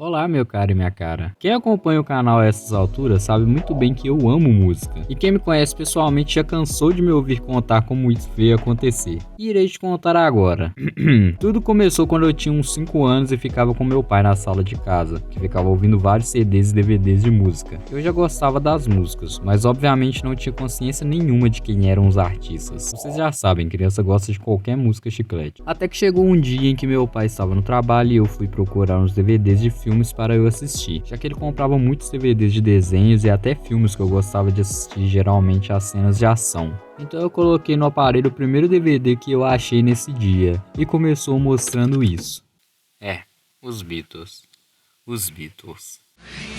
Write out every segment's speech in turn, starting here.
Olá, meu cara e minha cara. Quem acompanha o canal a essas alturas sabe muito bem que eu amo música. E quem me conhece pessoalmente já cansou de me ouvir contar como isso veio acontecer. E irei te contar agora. Tudo começou quando eu tinha uns 5 anos e ficava com meu pai na sala de casa, que ficava ouvindo vários CDs e DVDs de música. Eu já gostava das músicas, mas obviamente não tinha consciência nenhuma de quem eram os artistas. Vocês já sabem, criança gosta de qualquer música chiclete. Até que chegou um dia em que meu pai estava no trabalho e eu fui procurar uns DVDs de filmes para eu assistir, já que ele comprava muitos DVDs de desenhos e até filmes que eu gostava de assistir, geralmente as cenas de ação. Então eu coloquei no aparelho o primeiro DVD que eu achei nesse dia e começou mostrando isso. Os Beatles. Os Beatles.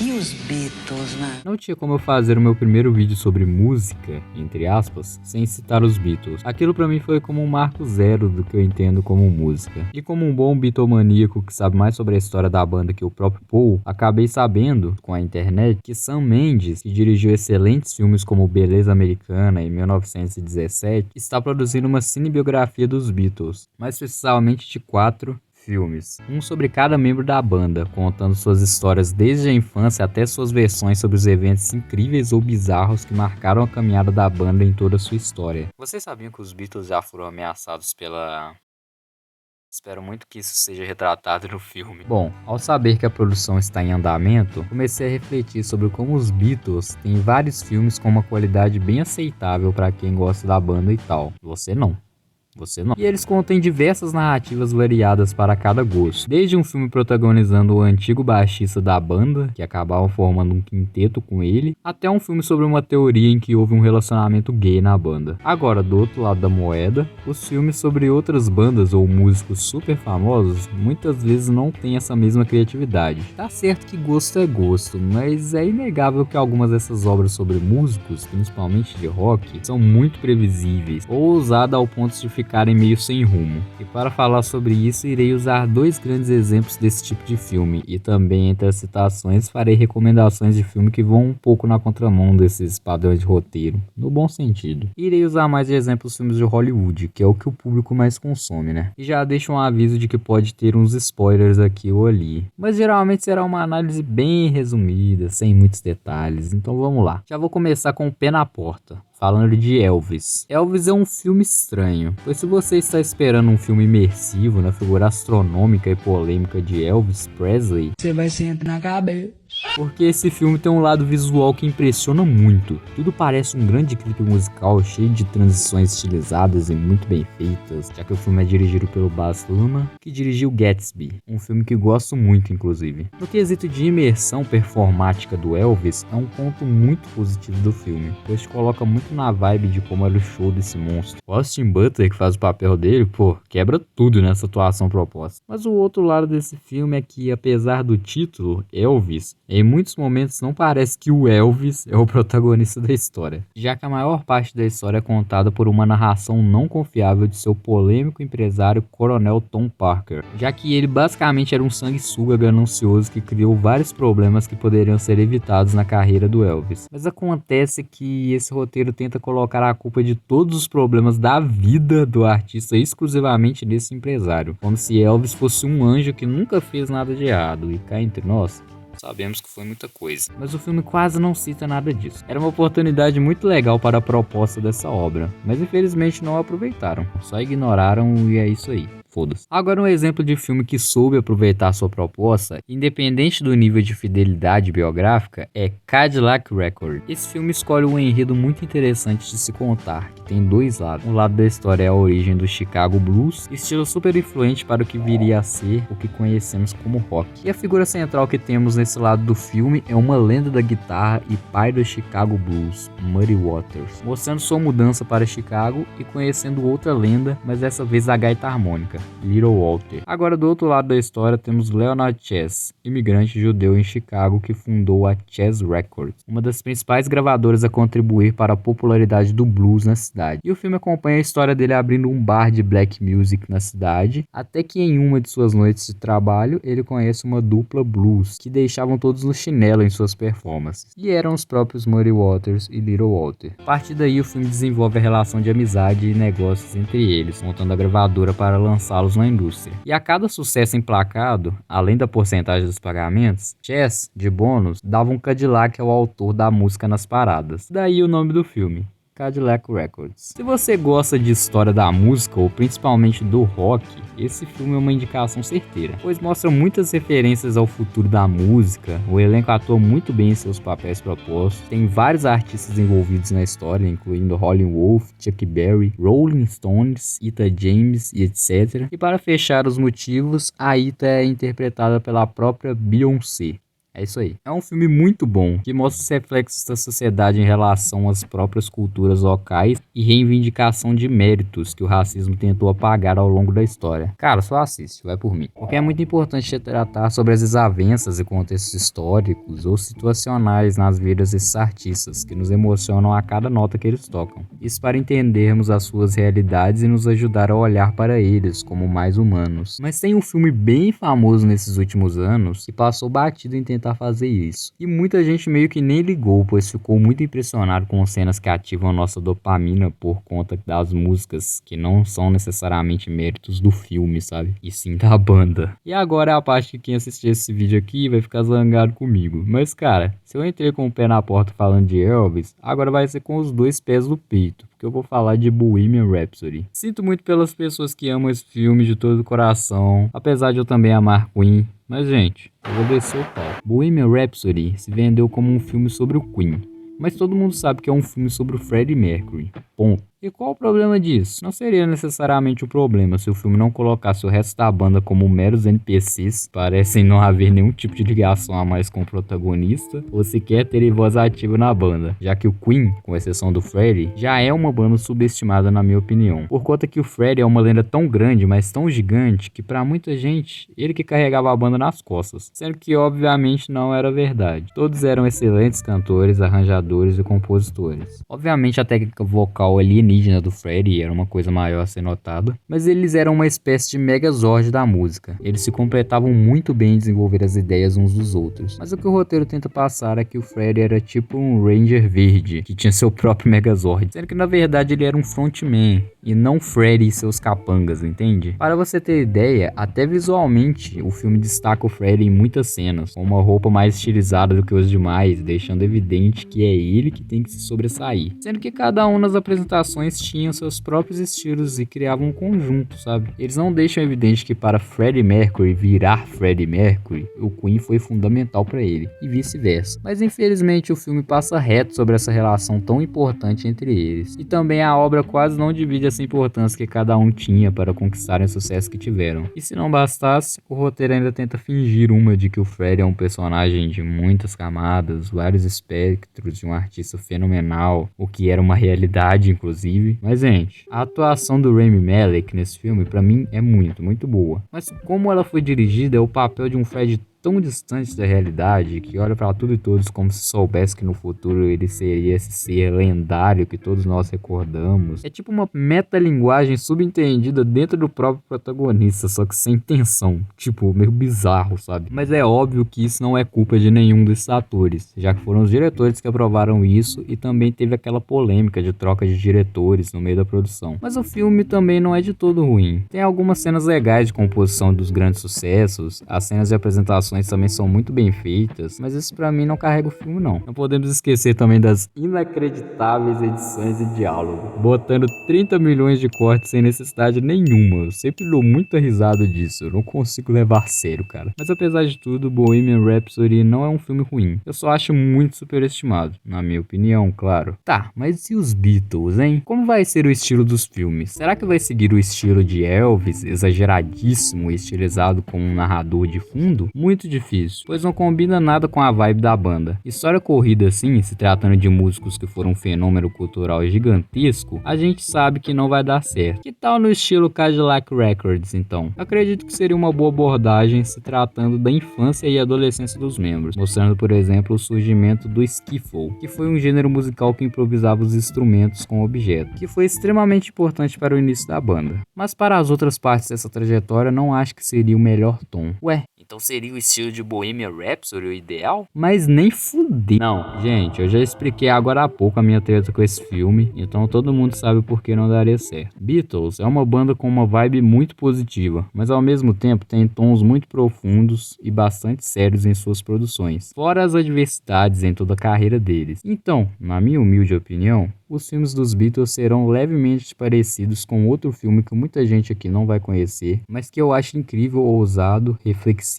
E os Beatles, né? Não tinha como eu fazer o meu primeiro vídeo sobre música, entre aspas, sem citar os Beatles. Aquilo pra mim foi como um marco zero do que eu entendo como música. E como um bom bitomaníaco que sabe mais sobre a história da banda que o próprio Paul, acabei sabendo, com a internet, que Sam Mendes, que dirigiu excelentes filmes como Beleza Americana em 1917, está produzindo uma cinebiografia dos Beatles, mais precisamente de 4 filmes, um sobre cada membro da banda, contando suas histórias desde a infância até suas versões sobre os eventos incríveis ou bizarros que marcaram a caminhada da banda em toda a sua história. Vocês sabiam que os Beatles já foram ameaçados pela... Espero muito que isso seja retratado no filme. Bom, ao saber que a produção está em andamento, comecei a refletir sobre como os Beatles têm vários filmes com uma qualidade bem aceitável para quem gosta da banda e tal. Você não. E eles contêm diversas narrativas variadas para cada gosto. Desde um filme protagonizando o antigo baixista da banda, que acabavam formando um quinteto com ele, até um filme sobre uma teoria em que houve um relacionamento gay na banda. Agora, do outro lado da moeda, os filmes sobre outras bandas ou músicos super famosos muitas vezes não têm essa mesma criatividade. Tá certo que gosto é gosto, mas é inegável que algumas dessas obras sobre músicos, principalmente de rock, são muito previsíveis ou ousadas ao ponto de ficarem meio sem rumo. E para falar sobre isso, irei usar 2 grandes exemplos desse tipo de filme, e também entre as citações farei recomendações de filme que vão um pouco na contramão desses padrões de roteiro, no bom sentido. Irei usar mais de exemplos filmes de Hollywood, que é o que o público mais consome, né? E já deixo um aviso de que pode ter uns spoilers aqui ou ali, mas geralmente será uma análise bem resumida, sem muitos detalhes, então vamos lá. Já vou começar com o pé na porta, falando de Elvis. Elvis é um filme estranho, pois se você está esperando um filme imersivo na figura astronômica e polêmica de Elvis Presley, Você vai sentar na cabeça. porque esse filme tem um lado visual que impressiona muito. Tudo parece um grande clipe musical cheio de transições estilizadas e muito bem feitas, já que o filme é dirigido pelo Baz Luhrmann, que dirigiu Gatsby, um filme que gosto muito inclusive. No quesito de imersão performática do Elvis, é um ponto muito positivo do filme, pois te coloca muito na vibe de como era o show desse monstro. O Austin Butler, que faz o papel dele, quebra tudo nessa atuação proposta. Mas o outro lado desse filme é que, apesar do título, Elvis, em muitos momentos não parece que o Elvis é o protagonista da história, já que a maior parte da história é contada por uma narração não confiável de seu polêmico empresário Coronel Tom Parker, já que ele basicamente era um sanguessuga ganancioso que criou vários problemas que poderiam ser evitados na carreira do Elvis. Mas acontece que esse roteiro tenta colocar a culpa de todos os problemas da vida do artista exclusivamente nesse empresário, como se Elvis fosse um anjo que nunca fez nada de errado, e cá entre nós, sabemos que foi muita coisa, mas o filme quase não cita nada disso. Era uma oportunidade muito legal para a proposta dessa obra, mas infelizmente não aproveitaram, só ignoraram e é isso aí. Foda-se. Agora um exemplo de filme que soube aproveitar sua proposta, independente do nível de fidelidade biográfica, é Cadillac Record. Esse filme escolhe um enredo muito interessante de se contar, que tem 2 lados. Um lado da história é a origem do Chicago Blues, estilo super influente para o que viria a ser o que conhecemos como rock. E a figura central que temos nesse lado do filme é uma lenda da guitarra e pai do Chicago Blues, Muddy Waters, mostrando sua mudança para Chicago e conhecendo outra lenda, mas dessa vez a gaita harmônica, Little Walter. Agora do outro lado da história temos Leonard Chess, imigrante judeu em Chicago que fundou a Chess Records, uma das principais gravadoras a contribuir para a popularidade do blues na cidade. E o filme acompanha a história dele abrindo um bar de black music na cidade, até que em uma de suas noites de trabalho ele conhece uma dupla blues que deixavam todos no chinelo em suas performances, e eram os próprios Muddy Waters e Little Walter. A partir daí o filme desenvolve a relação de amizade e negócios entre eles, montando a gravadora para lançar lançá-los na indústria. E a cada sucesso emplacado, além da porcentagem dos pagamentos, Chess, de bônus, dava um Cadillac ao autor da música nas paradas. Daí o nome do filme, Cadillac Records. Se você gosta de história da música ou principalmente do rock, esse filme é uma indicação certeira, pois mostra muitas referências ao futuro da música, o elenco atua muito bem em seus papéis propostos, tem vários artistas envolvidos na história, incluindo Howlin' Wolf, Chuck Berry, Rolling Stones, Etta James e etc. E para fechar os motivos, a Etta é interpretada pela própria Beyoncé. É isso aí. É um filme muito bom, que mostra os reflexos da sociedade em relação às próprias culturas locais e reivindicação de méritos que o racismo tentou apagar ao longo da história. Cara, só assiste, vai por mim. Porque é muito importante tratar sobre as desavenças e contextos históricos ou situacionais nas vidas desses artistas, que nos emocionam a cada nota que eles tocam. Isso para entendermos as suas realidades e nos ajudar a olhar para eles como mais humanos. Mas tem um filme bem famoso nesses últimos anos que passou batido em tentar fazer isso. E muita gente meio que nem ligou, pois ficou muito impressionado com cenas que ativam nossa dopamina por conta das músicas, que não são necessariamente méritos do filme, sabe? E sim da banda. E agora é a parte que quem assistir esse vídeo aqui vai ficar zangado comigo. Mas cara, se eu entrei com o pé na porta falando de Elvis, agora vai ser com os dois pés no peito, porque eu vou falar de Bohemian Rhapsody. Sinto muito pelas pessoas que amam esse filme de todo o coração, apesar de eu também amar Queen. Mas gente, eu vou descer o pau. Bohemian Rhapsody se vendeu como um filme sobre o Queen, mas todo mundo sabe que é um filme sobre o Freddie Mercury. Ponto. E qual o problema disso? Não seria necessariamente o problema se o filme não colocasse o resto da banda como meros NPCs, parecem não haver nenhum tipo de ligação a mais com o protagonista, ou sequer terem voz ativa na banda, já que o Queen, com exceção do Freddie, já é uma banda subestimada na minha opinião, por conta que o Freddie é uma lenda tão grande, mas tão gigante, que pra muita gente, ele que carregava a banda nas costas, sendo que obviamente não era verdade. Todos eram excelentes cantores, arranjadores e compositores. Obviamente a técnica vocal alienígena do Freddie era uma coisa maior a ser notada, mas eles eram uma espécie de megazord da música. Eles se completavam muito bem em desenvolver as ideias uns dos outros. Mas o que o roteiro tenta passar é que o Freddie era tipo um Ranger verde, que tinha seu próprio megazord, sendo que na verdade ele era um frontman, e não Freddie e seus capangas, entende? Para você ter ideia, até visualmente o filme destaca o Freddie em muitas cenas, com uma roupa mais estilizada do que os demais, deixando evidente que é ele que tem que se sobressair. Sendo que cada um nas apresentações tinham seus próprios estilos e criavam um conjunto, sabe? Eles não deixam evidente que para Freddie Mercury virar Freddie Mercury, o Queen foi fundamental para ele, e vice-versa. Mas infelizmente o filme passa reto sobre essa relação tão importante entre eles. E também a obra quase não divide essa importância que cada um tinha para conquistarem o sucesso que tiveram. E se não bastasse, o roteiro ainda tenta fingir uma de que o Freddie é um personagem de muitas camadas, vários espectros de um artista fenomenal, o que era uma realidade inclusive. Mas gente, a atuação do Rami Malek nesse filme pra mim é muito boa. Mas como ela foi dirigida, é o papel de um Fred tão distante da realidade que olha pra tudo e todos como se soubesse que no futuro ele seria esse ser lendário que todos nós recordamos. É tipo uma metalinguagem subentendida dentro do próprio protagonista, só que sem intenção, tipo meio bizarro, sabe? Mas é óbvio que isso não é culpa de nenhum desses atores, já que foram os diretores que aprovaram isso, e também teve aquela polêmica de troca de diretores no meio da produção. Mas o filme também não é de todo ruim. Tem algumas cenas legais de composição dos grandes sucessos, as cenas de apresentação também são muito bem feitas, mas isso pra mim não carrega o filme não. Não podemos esquecer também das inacreditáveis edições e diálogo, botando 30 milhões de cortes sem necessidade nenhuma. Eu sempre dou muita risada disso, eu não consigo levar a sério, cara. Mas apesar de tudo, Bohemian Rhapsody não é um filme ruim. Eu só acho muito superestimado, na minha opinião, claro. Tá, mas e os Beatles, hein? Como vai ser o estilo dos filmes? Será que vai seguir o estilo de Elvis, exageradíssimo e estilizado com um narrador de fundo? Muito difícil, pois não combina nada com a vibe da banda. História corrida assim, se tratando de músicos que foram um fenômeno cultural gigantesco, a gente sabe que não vai dar certo. Que tal no estilo Cadillac Records, então? Acredito que seria uma boa abordagem se tratando da infância e adolescência dos membros, mostrando, por exemplo, o surgimento do skiffle, que foi um gênero musical que improvisava os instrumentos com objetos, que foi extremamente importante para o início da banda. Mas para as outras partes dessa trajetória, não acho que seria o melhor tom. Ué, Então seria o estilo de Bohemian Rhapsody o ideal? Mas nem fudeu. Não, gente, eu já expliquei agora há pouco a minha treta com esse filme, então todo mundo sabe por que não daria certo. Beatles é uma banda com uma vibe muito positiva, mas ao mesmo tempo tem tons muito profundos e bastante sérios em suas produções, fora as adversidades em toda a carreira deles. Então, na minha humilde opinião, os filmes dos Beatles serão levemente parecidos com outro filme que muita gente aqui não vai conhecer, mas que eu acho incrível, ousado, reflexivo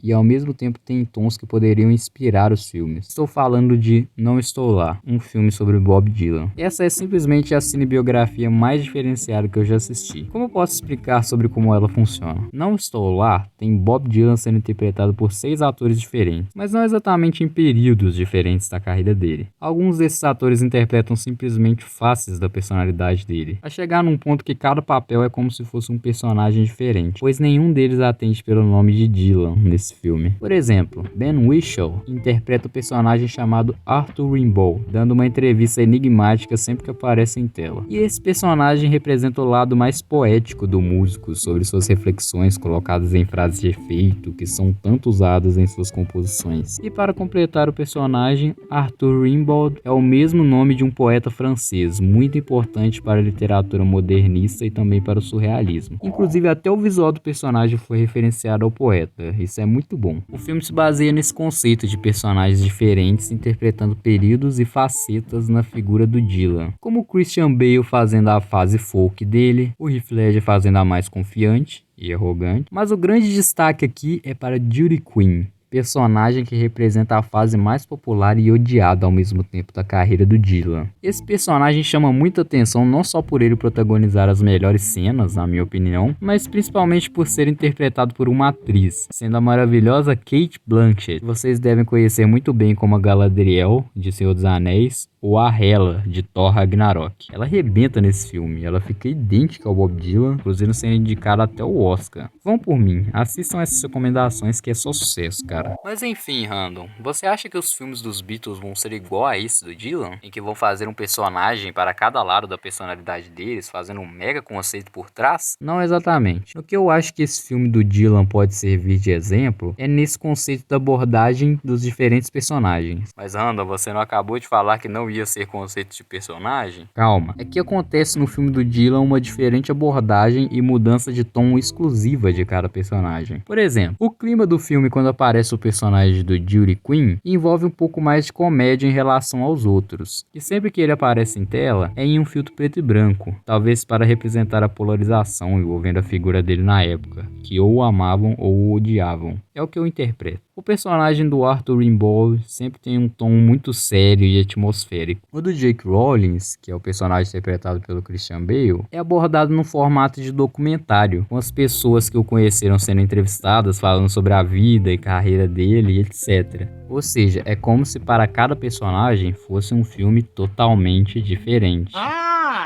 e ao mesmo tempo tem tons que poderiam inspirar os filmes. Estou falando de Não Estou Lá, um filme sobre Bob Dylan. Essa é simplesmente a cinebiografia mais diferenciada que eu já assisti. Como eu posso explicar sobre como ela funciona? Não Estou Lá tem Bob Dylan sendo interpretado por 6 atores diferentes, mas não exatamente em períodos diferentes da carreira dele. Alguns desses atores interpretam simplesmente faces da personalidade dele, a chegar num ponto que cada papel é como se fosse um personagem diferente, pois nenhum deles atende pelo nome de Dylan nesse filme. Por exemplo, Ben Whishaw interpreta o personagem chamado Arthur Rimbaud, dando uma entrevista enigmática sempre que aparece em tela. E esse personagem representa o lado mais poético do músico sobre suas reflexões colocadas em frases de efeito que são tanto usadas em suas composições. E para completar o personagem, Arthur Rimbaud é o mesmo nome de um poeta francês, muito importante para a literatura modernista e também para o surrealismo. Inclusive, até o visual do personagem foi referenciado ao poeta. Isso é muito bom. O filme se baseia nesse conceito de personagens diferentes interpretando períodos e facetas na figura do Dylan, como o Christian Bale fazendo a fase folk dele, o Heath Ledger fazendo a mais confiante e arrogante, mas o grande destaque aqui é para Judy Quinn, personagem que representa a fase mais popular e odiada ao mesmo tempo da carreira do Dylan. Esse personagem chama muita atenção não só por ele protagonizar as melhores cenas, na minha opinião, mas principalmente por ser interpretado por uma atriz, sendo a maravilhosa Cate Blanchett, que vocês devem conhecer muito bem como a Galadriel, de Senhor dos Anéis, ou a Hela, de Thor Ragnarok. Ela arrebenta nesse filme, ela fica idêntica ao Bob Dylan, inclusive sendo indicada até o Oscar. Vão por mim, assistam essas recomendações que é só sucesso, cara. Mas enfim, Random, você acha que os filmes dos Beatles vão ser igual a esse do Dylan? Em que vão fazer um personagem para cada lado da personalidade deles, fazendo um mega conceito por trás? Não exatamente. O que eu acho que esse filme do Dylan pode servir de exemplo é nesse conceito da abordagem dos diferentes personagens. Mas Random, você não acabou de falar que não ia ser conceito de personagem? Calma, é que acontece no filme do Dylan uma diferente abordagem e mudança de tom exclusiva de cada personagem. Por exemplo, o clima do filme quando aparece o personagem do Judy Quinn envolve um pouco mais de comédia em relação aos outros, e sempre que ele aparece em tela é em um filtro preto e branco, talvez para representar a polarização envolvendo a figura dele na época, que ou o amavam ou o odiavam. É o que eu interpreto. O personagem do Arthur Rimbaud sempre tem um tom muito sério e atmosférico. O do Jake Rollins, que é o personagem interpretado pelo Christian Bale, é abordado no formato de documentário, com as pessoas que o conheceram sendo entrevistadas, falando sobre a vida e carreira dele, etc. Ou seja, é como se para cada personagem fosse um filme totalmente diferente.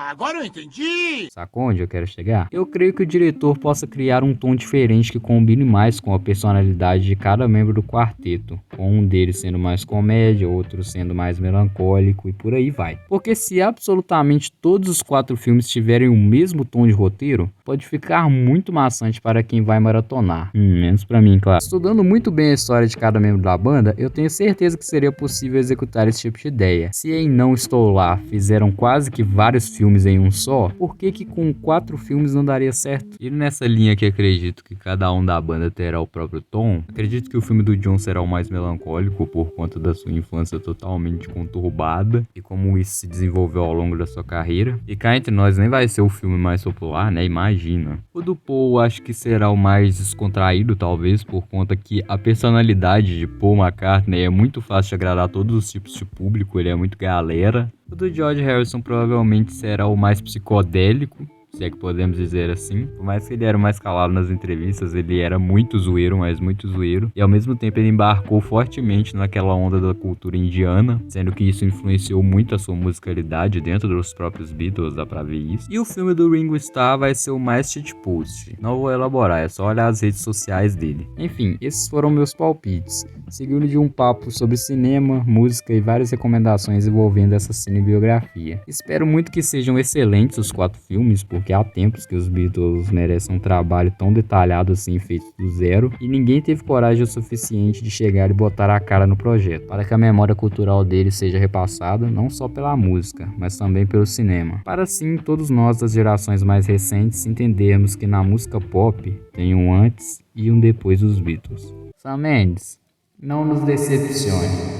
Agora eu entendi! Sacou onde eu quero chegar? Eu creio que o diretor possa criar um tom diferente que combine mais com a personalidade de cada membro do quarteto, com um deles sendo mais comédia, outro sendo mais melancólico e por aí vai. Porque se absolutamente todos os 4 filmes tiverem o mesmo tom de roteiro, pode ficar muito maçante para quem vai maratonar. Menos pra mim, claro. Estudando muito bem a história de cada membro da banda, eu tenho certeza que seria possível executar esse tipo de ideia. Se em Não Estou Lá fizeram quase que vários filmes em um só, por que com 4 filmes não daria certo? E nessa linha que acredito que cada um da banda terá o próprio tom, acredito que o filme do John será o mais melancólico por conta da sua infância totalmente conturbada e como isso se desenvolveu ao longo da sua carreira. E cá entre nós nem vai ser o filme mais popular, né? Imagina. O do Paul acho que será o mais descontraído, talvez, por conta que a personalidade de Paul McCartney é muito fácil de agradar a todos os tipos de público, ele é muito galera. O do George Harrison provavelmente será o mais psicodélico, se é que podemos dizer assim. Por mais que ele era mais calado nas entrevistas, ele era muito zoeiro, mas muito zoeiro. E ao mesmo tempo ele embarcou fortemente naquela onda da cultura indiana, sendo que isso influenciou muito a sua musicalidade dentro dos próprios Beatles, dá pra ver isso. E o filme do Ringo Starr vai ser o mais shitpost. Não vou elaborar, é só olhar as redes sociais dele. Enfim, esses foram meus palpites, seguindo de um papo sobre cinema, música e várias recomendações envolvendo essa cinebiografia. Espero muito que sejam excelentes os 4 filmes, porque porque há tempos que os Beatles merecem um trabalho tão detalhado assim, feito do zero, e ninguém teve coragem o suficiente de chegar e botar a cara no projeto, para que a memória cultural deles seja repassada não só pela música, mas também pelo cinema. Para assim, todos nós das gerações mais recentes entendermos que na música pop tem um antes e um depois dos Beatles. Sam Mendes, não nos decepcione.